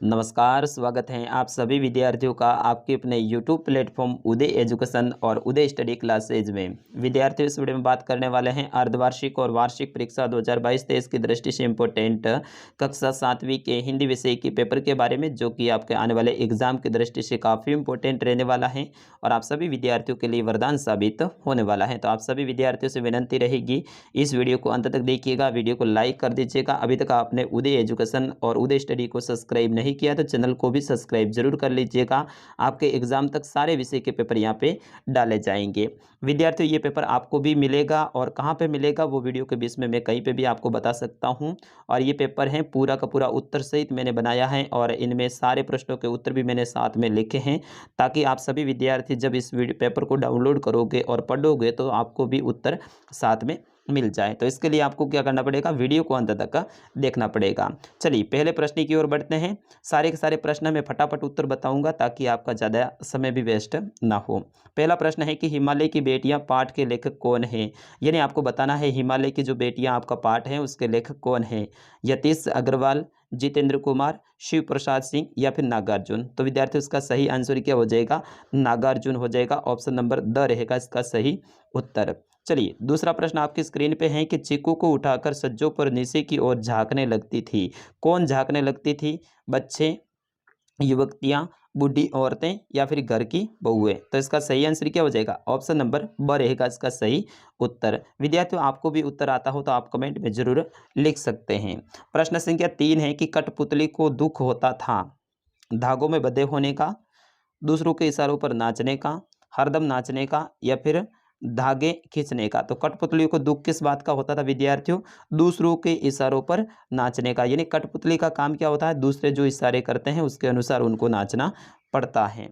नमस्कार, स्वागत है आप सभी विद्यार्थियों का आपके अपने YouTube प्लेटफॉर्म उदय एजुकेशन और उदय स्टडी क्लासेज में। विद्यार्थियों, इस वीडियो में बात करने वाले हैं अर्धवार्षिक और वार्षिक परीक्षा 2022-23 की दृष्टि से इम्पोर्टेंट कक्षा 7वीं के हिंदी विषय के पेपर के बारे में, जो कि आपके आने वाले एग्जाम की दृष्टि से काफ़ी इंपॉर्टेंट रहने वाला है और आप सभी विद्यार्थियों के लिए वरदान साबित होने वाला है। तो आप सभी विद्यार्थियों से विनंती रहेगी, इस वीडियो को अंत तक देखिएगा, वीडियो को लाइक कर दीजिएगा। अभी तक आपने उदय एजुकेशन और उदय स्टडी को सब्सक्राइब नहीं किया तो चैनल को भी सब्सक्राइब जरूर कर लीजिएगा। आपके एग्जाम तक सारे विषय के पेपर यहाँ पे डाले जाएंगे। विद्यार्थियों, ये पेपर आपको भी मिलेगा और कहाँ पे मिलेगा वो वीडियो के बीच में मैं कहीं पे भी आपको बता सकता हूँ। और ये पेपर है पूरा का पूरा उत्तर सहित मैंने बनाया है और इनमें सारे प्रश्नों के उत्तर भी मैंने साथ में लिखे हैं, ताकि आप सभी विद्यार्थी जब इस वीडियो पेपर को डाउनलोड करोगे और पढ़ोगे तो आपको भी उत्तर साथ में मिल जाए। तो इसके लिए आपको क्या करना पड़ेगा, वीडियो को अंत तक देखना पड़ेगा। चलिए पहले प्रश्न की ओर बढ़ते हैं। सारे के सारे प्रश्न मैं फटाफट उत्तर बताऊंगा ताकि आपका ज़्यादा समय भी वेस्ट ना हो। पहला प्रश्न है कि हिमालय की बेटियां पाठ के लेखक कौन हैं। यानी आपको बताना है हिमालय की जो बेटियां आपका पाठ है उसके लेखक कौन है। यतीश अग्रवाल, जितेंद्र कुमार, शिव प्रसाद सिंह या फिर नागार्जुन। तो विद्यार्थियों, इसका सही आंसर क्या हो जाएगा, नागार्जुन हो जाएगा। ऑप्शन नंबर द रहेगा इसका सही उत्तर। चलिए दूसरा प्रश्न आपकी स्क्रीन पे है कि चीकू को उठाकर सज्जों पर नीचे की ओर झांकने लगती थी। कौन झांकने लगती थी, बच्चे, युवतियां, बूढ़ी औरतें या फिर घर की बहुएं। तो इसका सही आंसर क्या हो जाएगा, ऑप्शन नंबर ब रहेगा इसका सही उत्तर। विद्यार्थियों, आपको भी उत्तर आता हो तो आप कमेंट में जरूर लिख सकते हैं। प्रश्न संख्या 3 है कि कठपुतली को दुख होता था धागों में बंधे होने का, दूसरों के इशारों पर नाचने का, हरदम नाचने का या फिर धागे खींचने का। तो कठपुतली को दुख किस बात का होता था विद्यार्थियों, दूसरों के इशारों पर नाचने का। यानी कठपुतली का काम क्या होता है, दूसरे जो इशारे करते हैं उसके अनुसार उनको नाचना पड़ता है।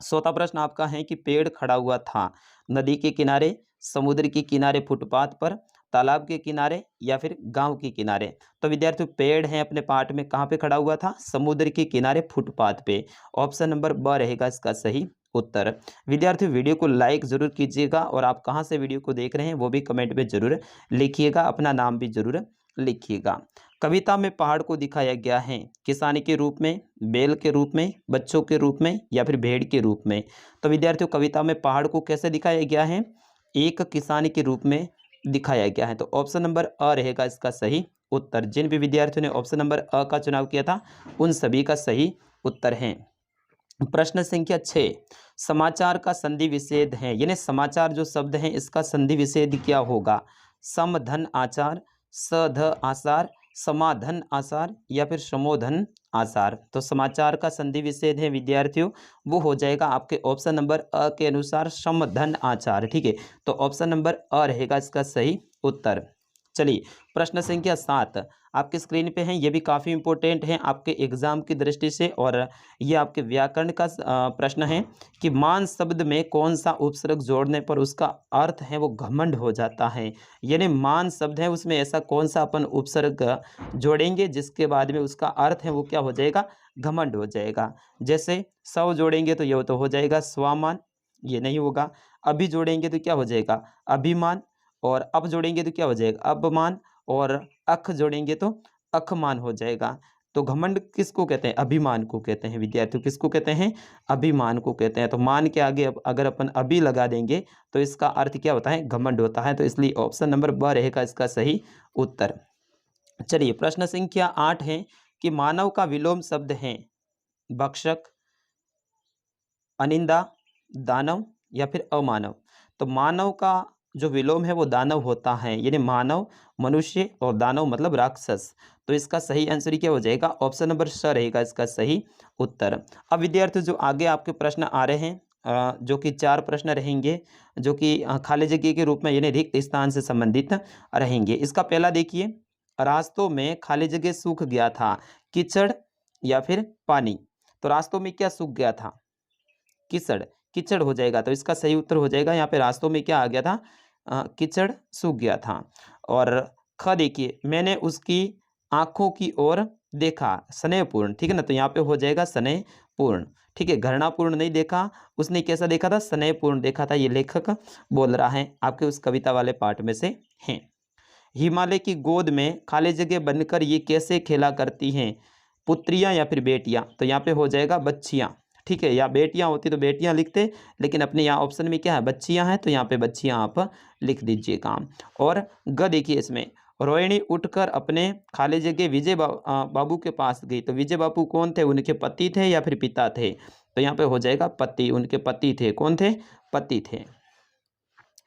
चौथा प्रश्न आपका है कि पेड़ खड़ा हुआ था नदी के किनारे, समुद्र के किनारे, फुटपाथ पर, तालाब के किनारे या फिर गांव के किनारे। तो विद्यार्थियों, पेड़ है अपने पार्ट में कहाँ पे खड़ा हुआ था, समुद्र के किनारे, फुटपाथ पे। ऑप्शन नंबर ब रहेगा इसका सही उत्तर। विद्यार्थियों, वीडियो को लाइक जरूर कीजिएगा और आप कहाँ से वीडियो को देख रहे हैं वो भी कमेंट में जरूर लिखिएगा, अपना नाम भी जरूर लिखिएगा। कविता में पहाड़ को दिखाया गया है किसानी के रूप में, बैल के रूप में, बच्चों के रूप में या फिर भेड़ के रूप में। तो विद्यार्थियों, कविता में पहाड़ को कैसे दिखाया गया है, एक किसान के रूप में दिखाया गया है। तो ऑप्शन नंबर अ रहेगा इसका सही उत्तर। जिन भी विद्यार्थियों ने ऑप्शन नंबर अ का चुनाव किया था उन सभी का सही उत्तर है। प्रश्न संख्या 6, समाचार का संधि विच्छेद है। यानी समाचार जो शब्द है इसका संधि विच्छेद क्या होगा, समधन आचार, सध आसार, समाधन आसार या फिर समोधन आसार। तो समाचार का संधि विच्छेद है विद्यार्थियों, वो हो जाएगा आपके ऑप्शन नंबर अ के अनुसार समधन आचार। ठीक है, तो ऑप्शन नंबर अ रहेगा इसका सही उत्तर। चलिए प्रश्न संख्या 7 आपके स्क्रीन पे है, ये भी काफ़ी इंपॉर्टेंट है आपके एग्जाम की दृष्टि से और ये आपके व्याकरण का प्रश्न है कि मान शब्द में कौन सा उपसर्ग जोड़ने पर उसका अर्थ है वो घमंड हो जाता है। यानी मान शब्द है उसमें ऐसा कौन सा अपन उपसर्ग जोड़ेंगे जिसके बाद में उसका अर्थ है वो क्या हो जाएगा, घमंड हो जाएगा। जैसे सव जोड़ेंगे तो ये तो हो जाएगा स्वामान, ये नहीं होगा। अभी जोड़ेंगे तो क्या हो जाएगा, अभिमान। और अब जोड़ेंगे तो क्या हो जाएगा, अपमान। और अख जोड़ेंगे तो अखमान हो जाएगा। तो घमंड किसको कहते हैं, अभिमान को कहते हैं विद्यार्थियों, किसको कहते हैं, अभिमान को कहते हैं। तो मान के आगे अगर अपन अभी लगा देंगे तो इसका अर्थ क्या होता है, घमंड होता है। तो इसलिए ऑप्शन नंबर ब रहेगा इसका सही उत्तर। चलिए प्रश्न संख्या 8 है कि मानव का विलोम शब्द है भक्षक, अनिंदा, दानव या फिर अमानव। तो मानव का जो विलोम है वो दानव होता है। यानी मानव मनुष्य और दानव मतलब राक्षस। तो इसका सही आंसर क्या हो जाएगा, ऑप्शन नंबर स रहेगा इसका सही उत्तर। अब विद्यार्थियों, जो आगे आपके प्रश्न आ रहे हैं जो कि 4 प्रश्न रहेंगे, जो कि खाली जगह के रूप में यानी रिक्त स्थान से संबंधित रहेंगे। इसका पहला देखिए, रास्तों में खाली जगह सूख गया था, कीचड़ या फिर पानी। तो रास्तों में क्या सूख गया था, कीचड़, कीचड़ हो जाएगा। तो इसका सही उत्तर हो जाएगा यहाँ पे रास्तों में क्या आ गया था, कीचड़ सूख गया था। और ख देखिए, मैंने उसकी आंखों की ओर देखा, स्नेहपूर्ण। ठीक है ना, तो यहाँ पे हो जाएगा स्नेहपूर्ण। ठीक है, घृणापूर्ण नहीं देखा, उसने कैसा देखा था, स्नेहपूर्ण देखा था। ये लेखक बोल रहा है, आपके उस कविता वाले पार्ट में से हैं। हिमालय की गोद में खाली जगह बनकर ये कैसे खेला करती हैं, पुत्रियां या फिर बेटियां, तो यहाँ पे हो जाएगा बच्चियां। ठीक है, या बेटियां होती तो बेटियां लिखते, लेकिन अपने यहाँ ऑप्शन में क्या है, बच्चियां हैं, तो यहाँ पे बच्चियां आप लिख दीजिएगा। और ग देखिए इसमें, रोहिणी उठकर अपने खाली जगह बाबू के पास गई, तो विजय बाबू कौन थे, उनके पति थे या फिर पिता थे, तो यहाँ पे हो जाएगा पति, उनके पति थे। कौन थे, पति थे।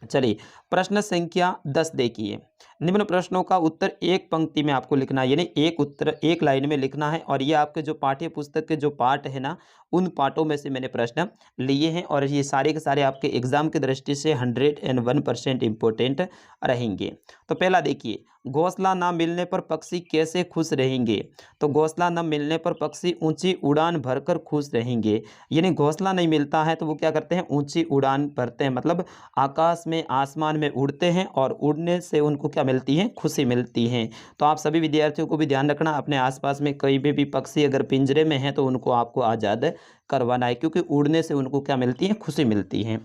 चलिए प्रश्न संख्या 10 देखिए, निम्न प्रश्नों का उत्तर एक पंक्ति में आपको लिखना है, यानी एक उत्तर एक लाइन में लिखना है। और ये आपके जो पाठ्य पुस्तक के जो पाठ है ना, उन पाठों में से मैंने प्रश्न लिए हैं, और ये सारे के सारे आपके एग्जाम की दृष्टि से 101% इम्पोर्टेंट रहेंगे। तो पहला देखिए, घोंसला ना मिलने पर पक्षी कैसे खुश रहेंगे, तो घोंसला न मिलने पर पक्षी ऊंची उड़ान भरकर खुश रहेंगे। यानी घोंसला नहीं मिलता है तो वो क्या करते हैं, ऊंची उड़ान भरते हैं, मतलब आकाश में आसमान में उड़ते हैं, और उड़ने से उनको क्या मिलती है, खुशी मिलती है। तो आप सभी विद्यार्थियों को भी ध्यान रखना, अपने आसपास में कहीं भी पक्षी अगर पिंजरे में हैं तो उनको आपको आज़ाद करवाना है, क्योंकि उड़ने से उनको क्या मिलती है, खुशी मिलती है।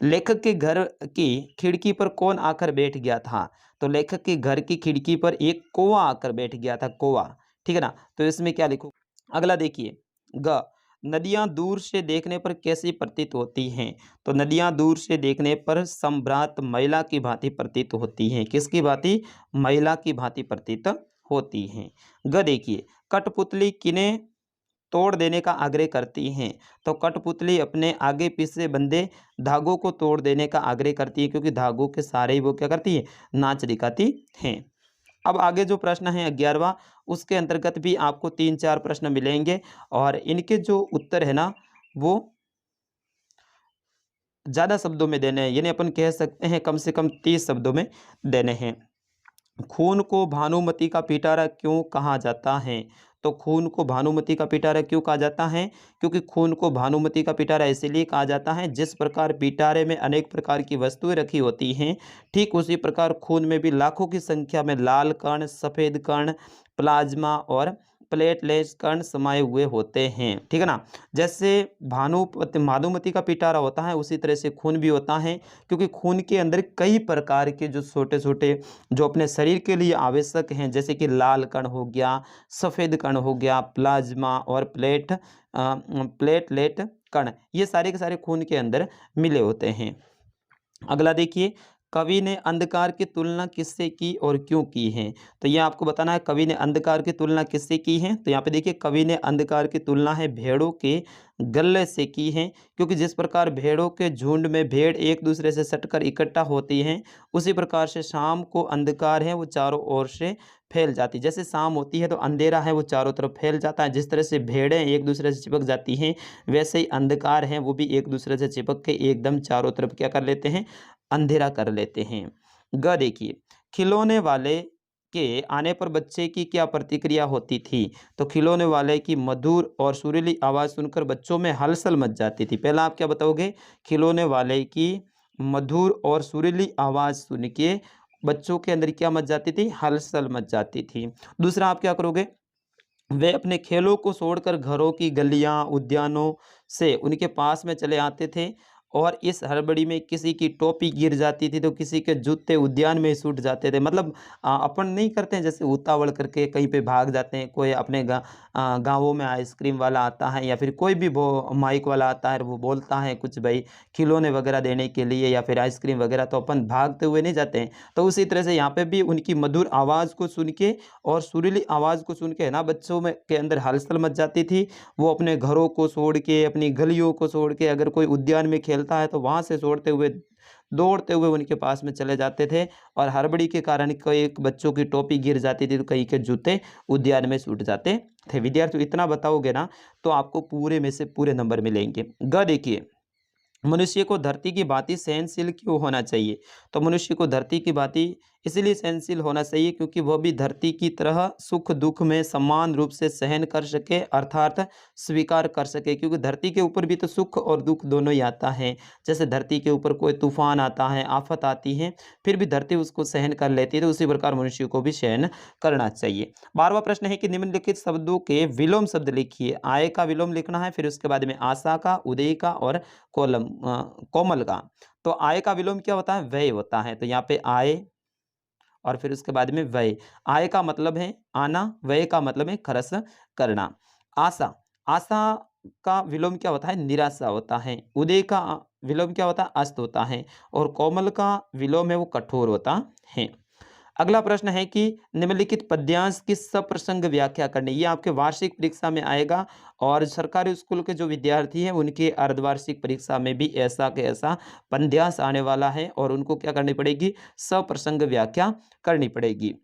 लेखक के घर की खिड़की पर कौन आकर बैठ गया था, तो लेखक के घर की खिड़की पर एक कौवा आकर बैठ गया था, कौवा। ठीक है ना, तो इसमें क्या लिखो। अगला देखिए, ग नदियां दूर से देखने पर कैसी प्रतीत होती हैं, तो नदियां दूर से देखने पर संभ्रात महिला की भांति प्रतीत होती हैं। किसकी भांति, महिला की भांति प्रतीत होती हैं। ग देखिए, कठपुतली किन्हें तोड़ देने का आग्रह करती हैं, तो कठपुतली अपने आगे पीछे बंधे धागों को तोड़ देने का आग्रह करती है, क्योंकि धागों के सहारे ही वो क्या करती है, नाच दिखाती हैं। अब आगे जो प्रश्न है 11वां, उसके अंतर्गत भी आपको 3-4 प्रश्न मिलेंगे, और इनके जो उत्तर है ना, वो ज़्यादा शब्दों में देने हैं, यानी अपन कह सकते हैं कम से कम 30 शब्दों में देने हैं। खून को भानुमति का पिटारा क्यों कहा जाता है, तो खून को भानुमति का पिटारा क्यों कहा जाता है, क्योंकि खून को भानुमति का पिटारा इसलिए कहा जाता है, जिस प्रकार पिटारे में अनेक प्रकार की वस्तुएं रखी होती हैं, ठीक उसी प्रकार खून में भी लाखों की संख्या में लाल कण, सफ़ेद कण, प्लाज्मा और प्लेटलेट्स कण समाये हुए होते हैं। ठीक है ना, जैसे भानुमति का पिटारा होता है, उसी तरह से खून भी होता है, क्योंकि खून के अंदर कई प्रकार के जो छोटे छोटे जो अपने शरीर के लिए आवश्यक हैं, जैसे कि लाल कण हो गया, सफ़ेद कण हो गया, प्लाज्मा और प्लेटलेट कण, ये सारे के सारे खून के अंदर मिले होते हैं। अगला देखिए, कवि ने अंधकार की तुलना किससे की और क्यों की है, तो ये आपको बताना है कवि ने अंधकार की तुलना किससे की है। तो यहाँ पे देखिए, कवि ने अंधकार की तुलना है भेड़ों के गले से की है, क्योंकि जिस प्रकार भेड़ों के झुंड में भेड़ एक दूसरे से सटकर इकट्ठा होती हैं, उसी प्रकार से शाम को अंधकार है वो चारों ओर से फैल जाती है। जैसे शाम होती है तो अंधेरा है वो चारों तरफ फैल जाता है, जिस तरह से भेड़ें एक दूसरे से चिपक जाती हैं, वैसे ही अंधकार है वो भी एक दूसरे से चिपक के एकदम चारों तरफ क्या कर लेते हैं, अंधेरा कर लेते हैं। ग देखिए, खिलौने वाले के आने पर बच्चे की क्या प्रतिक्रिया होती थी, तो खिलौने वाले की मधुर और सुरीली आवाज़ सुनकर बच्चों में हलचल मच जाती थी। पहला आप क्या बताओगे, खिलौने वाले की मधुर और सुरीली आवाज़ सुन के बच्चों के अंदर क्या मच जाती थी, हलचल मच जाती थी। दूसरा आप क्या करोगे, वे अपने खेलों को छोड़कर घरों की गलियां उद्यानों से उनके पास में चले आते थे, और इस हड़बड़ी में किसी की टोपी गिर जाती थी तो किसी के जूते उद्यान में छूट जाते थे। मतलब अपन नहीं करते हैं जैसे उतावड़ करके कहीं पे भाग जाते हैं, कोई अपने गाँवों में आइसक्रीम वाला आता है या फिर कोई भी वो माइक वाला आता है, वो बोलता है कुछ भाई खिलौने वगैरह देने के लिए या फिर आइसक्रीम वगैरह, तो अपन भागते हुए नहीं जाते हैं। तो उसी तरह से यहाँ पे भी उनकी मधुर आवाज़ को सुन के और सुरीली आवाज़ को सुन के है ना, बच्चों में के अंदर हलचल मच जाती थी। वो अपने घरों को छोड़ के, अपनी गलियों को छोड़ के, अगर कोई उद्यान में खेलता है तो वहाँ से छोड़ते हुए दौड़ते हुए उनके पास में चले जाते थे, और हड़बड़ी के कारण कई बच्चों की टोपी गिर जाती थी तो कई के जूते उद्यान में छूट जाते थे। विद्यार्थियों इतना बताओगे ना तो आपको पूरे में से पूरे नंबर मिलेंगे। ग देखिए, मनुष्य को धरती की भांति सहनशील क्यों होना चाहिए, तो मनुष्य को धरती की भांति इसलिए सहनशील होना चाहिए क्योंकि वह भी धरती की तरह सुख दुख में समान रूप से सहन कर सके, अर्थात स्वीकार कर सके, क्योंकि धरती के ऊपर भी तो सुख और दुख दोनों ही आता है। जैसे धरती के ऊपर कोई तूफान आता है, आफत आती है, फिर भी धरती उसको सहन कर लेती है, तो उसी प्रकार मनुष्य को भी सहन करना चाहिए। 12वां प्रश्न है कि निम्नलिखित शब्दों के विलोम शब्द लिखिए। आय का विलोम लिखना है, फिर उसके बाद में आशा का, उदय का और कोमल का। तो आय का विलोम क्या होता है, व्यय होता है। तो यहाँ पे आय और फिर उसके बाद में व्यय। आय का मतलब है आना, व्यय का मतलब है खर्च करना। आशा, आशा का विलोम क्या होता है? निराशा होता है। उदय का विलोम क्या होता है? अस्त होता है। और कोमल का विलोम है वो कठोर होता है। अगला प्रश्न है कि निम्नलिखित पद्यांश की सप्रसंग व्याख्या करनी। ये आपके वार्षिक परीक्षा में आएगा और सरकारी स्कूल के जो विद्यार्थी हैं उनके अर्धवार्षिक परीक्षा में भी ऐसा के ऐसा पद्यांश आने वाला है और उनको क्या करनी पड़ेगी? सप्रसंग व्याख्या करनी पड़ेगी।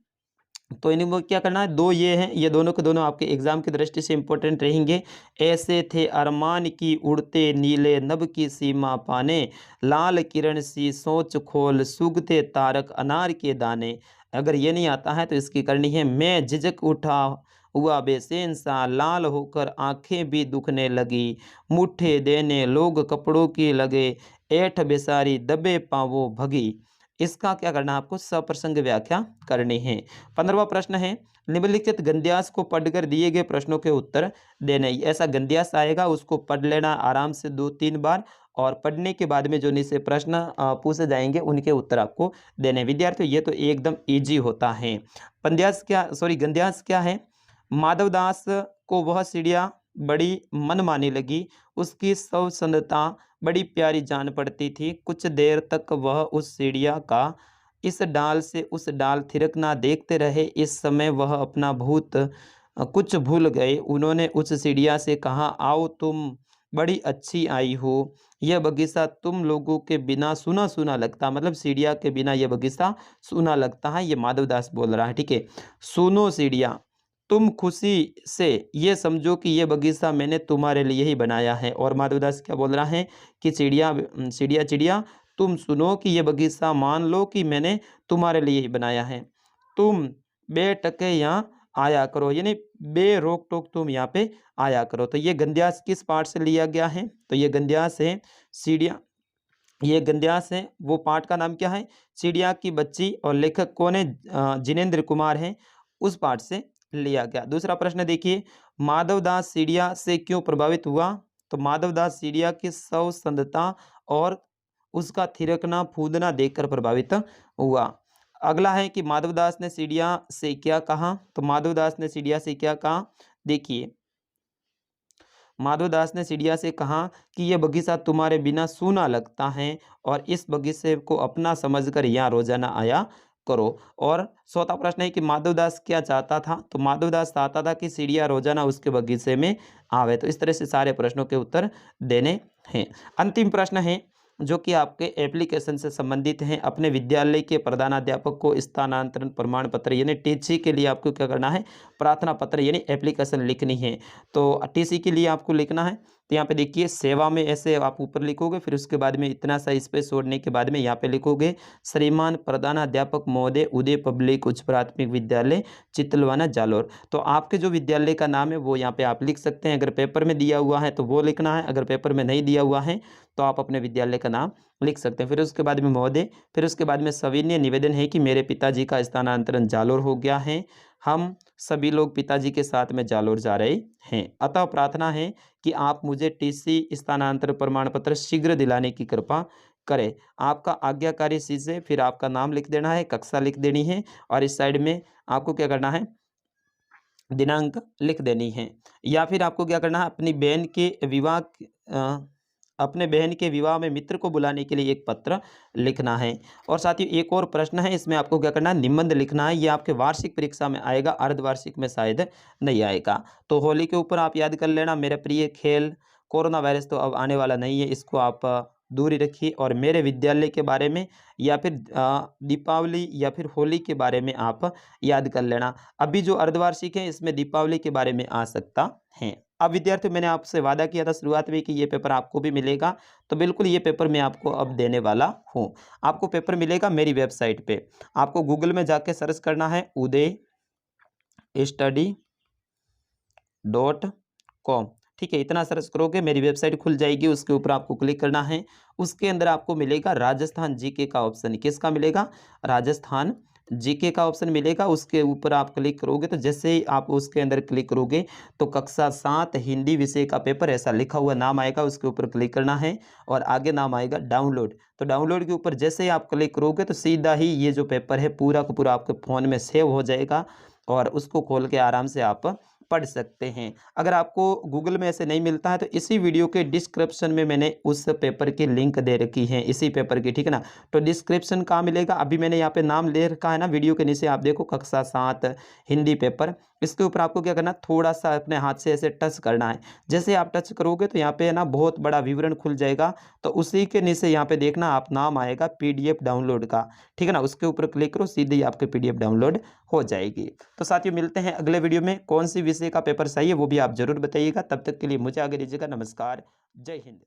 तो इन्हें क्या करना है? दो ये हैं, ये दोनों के दोनों आपके एग्जाम की दृष्टि से इंपॉर्टेंट रहेंगे। ऐसे थे अरमान की उड़ते नीले नभ की सीमा पाने, लाल किरण सी सोच खोल सूखते तारक अनार के दाने। अगर ये नहीं आता है तो इसकी करनी है, मैं झिझक उठा हुआ बेचैन सा, लाल होकर आंखें भी दुखने लगी, मुट्ठे देने लोग कपड़ों की लगे, ऐठ बेसारी दबे पाँवों भगी। इसका क्या करना है आपको? सप्रसंग व्याख्या करनी है। 15वां प्रश्न है, निम्नलिखित गद्यांश को पढ़कर दिए गए प्रश्नों के उत्तर देने। ऐसा गद्यांश आएगा, उसको पढ़ लेना आराम से 2-3 बार और पढ़ने के बाद में जो नीचे प्रश्न पूछे जाएंगे उनके उत्तर आपको देने। विद्यार्थियों ये तो एकदम इजी होता है। गद्यांश क्या है? माधवदास को वह चिड़िया बड़ी मनमानी लगी, उसकी सौसंधता बड़ी प्यारी जान पड़ती थी। कुछ देर तक वह उस चिड़िया का इस डाल से उस डाल थिरकना देखते रहे। इस समय वह अपना भूत कुछ भूल गए। उन्होंने उस चिड़िया से कहा, आओ तुम बड़ी अच्छी आई हो, यह बगीचा तुम लोगों के बिना सूना सूना लगता। मतलब चिड़िया के बिना यह बगीचा सूना लगता है, ये माधवदास बोल रहा है। ठीक है, सुनो चिड़िया, तुम खुशी से ये समझो कि ये बगीचा मैंने तुम्हारे लिए ही बनाया है। और माधवदास क्या बोल रहा है कि चिड़िया चिड़िया चिड़िया तुम सुनो कि ये बगीचा मान लो कि मैंने तुम्हारे लिए ही बनाया है। तुम बेटके यहाँ आया करो, यानी बे रोक टोक तुम यहाँ पे आया करो। तो ये गद्यांश किस पाठ से लिया गया है? तो ये गद्यांश है चिड़िया, ये गद्यांश है। वो पाठ का नाम क्या है? चिड़िया की बच्ची। और लेखक कौन है? जिनेंद्र कुमार हैं। उस पाठ से लिया गया। दूसरा प्रश्न देखिए, माधवदास चिड़िया से क्यों प्रभावित हुआ? तो माधवदास चिड़िया की सौसंधता और उसका थिरकना फूदना देखकर प्रभावित हुआ। अगला है कि माधवदास ने चिड़िया से क्या कहा? तो माधवदास ने चिड़िया से क्या कहा? देखिए, माधवदास ने चिड़िया से कहा कि यह बगीचा तुम्हारे बिना सूना लगता है और इस बगीचे को अपना समझकर यहाँ रोजाना आया करो। और चौथा प्रश्न है कि माधवदास क्या चाहता था? तो माधवदास चाहता था कि चिड़िया रोजाना उसके बगीचे में आवे। तो इस तरह से सारे प्रश्नों के उत्तर देने हैं। अंतिम प्रश्न है जो कि आपके एप्लीकेशन से संबंधित हैं। अपने विद्यालय के प्रधानाध्यापक को स्थानांतरण प्रमाण पत्र यानी टीसी के लिए आपको क्या करना है? प्रार्थना पत्र यानी एप्लीकेशन लिखनी है। तो टीसी के लिए आपको लिखना है, तो यहाँ पे देखिए सेवा में ऐसे आप ऊपर लिखोगे, फिर उसके बाद में इतना सा स्पेस छोड़ने के बाद में यहाँ पे लिखोगे, श्रीमान प्रधानाध्यापक महोदय, उदय पब्लिक उच्च प्राथमिक विद्यालय चितलवाना जालोर। तो आपके जो विद्यालय का नाम है वो यहाँ पे आप लिख सकते हैं। अगर पेपर में दिया हुआ है तो वो लिखना है, अगर पेपर में नहीं दिया हुआ है तो आप अपने विद्यालय का नाम लिख सकते हैं। फिर उसके बाद में महोदय, फिर उसके बाद में सविनय निवेदन है कि मेरे पिताजी का स्थानांतरण जालोर हो गया है, हम सभी लोग पिताजी के साथ में जालोर जा रहे हैं, अतः प्रार्थना है कि आप मुझे टीसी स्थानांतरण प्रमाण पत्र शीघ्र दिलाने की कृपा करें। आपका आज्ञाकारी से फिर आपका नाम लिख देना है, कक्षा लिख देनी है और इस साइड में आपको क्या करना है? दिनांक लिख देनी है। या फिर आपको क्या करना है? अपने बहन के विवाह में मित्र को बुलाने के लिए एक पत्र लिखना है। और साथ ही एक और प्रश्न है, इसमें आपको क्या करना है? निबंध लिखना है। ये आपके वार्षिक परीक्षा में आएगा, अर्धवार्षिक में शायद नहीं आएगा। तो होली के ऊपर आप याद कर लेना, मेरे प्रिय खेल, कोरोना वायरस तो अब आने वाला नहीं है, इसको आप दूर ही रखिए। और मेरे विद्यालय के बारे में या फिर दीपावली या फिर होली के बारे में आप याद कर लेना। अभी जो अर्धवार्षिक है इसमें दीपावली के बारे में आ सकता है। अब विद्यार्थियों, मैंने आपसे वादा किया था शुरुआत में कि ये पेपर आपको भी मिलेगा, तो बिल्कुल ये पेपर मैं आपको अब देने वाला हूँ। आपको पेपर मिलेगा मेरी वेबसाइट पे। आपको गूगल में जाके सर्च करना है uday.study.com। ठीक है, इतना सर्च करोगे मेरी वेबसाइट खुल जाएगी, उसके ऊपर आपको क्लिक करना है। उसके अंदर आपको मिलेगा राजस्थान जीके का ऑप्शन। किसका मिलेगा? राजस्थान जीके का ऑप्शन मिलेगा, उसके ऊपर आप क्लिक करोगे तो जैसे ही आप उसके अंदर क्लिक करोगे तो कक्षा 7 हिंदी विषय का पेपर ऐसा लिखा हुआ नाम आएगा, उसके ऊपर क्लिक करना है और आगे नाम आएगा डाउनलोड। तो डाउनलोड के ऊपर जैसे ही आप क्लिक करोगे तो सीधा ही ये जो पेपर है पूरा का पूरा आपके फ़ोन में सेव हो जाएगा और उसको खोल के आराम से आप पढ़ सकते हैं। अगर आपको गूगल में ऐसे नहीं मिलता है तो इसी वीडियो के डिस्क्रिप्शन में मैंने उस पेपर की लिंक दे रखी है, इसी पेपर की, ठीक है ना। तो डिस्क्रिप्शन कहाँ मिलेगा, अभी मैंने यहाँ पे नाम ले रखा है ना वीडियो के नीचे, आप देखो कक्षा 7 हिंदी पेपर। इसके ऊपर आपको क्या करना, थोड़ा सा अपने हाथ से ऐसे टच करना है। जैसे आप टच करोगे तो यहाँ पे है ना बहुत बड़ा विवरण खुल जाएगा। तो उसी के नीचे यहाँ पे देखना आप नाम आएगा पीडीएफ डाउनलोड का, ठीक है ना। उसके ऊपर क्लिक करो, सीधे ही आपके पीडीएफ डाउनलोड हो जाएगी। तो साथियों मिलते हैं अगले वीडियो में, कौन सी विषय का पेपर सही है वो भी आप जरूर बताइएगा। तब तक के लिए मुझे आगे दीजिएगा, नमस्कार, जय हिंद।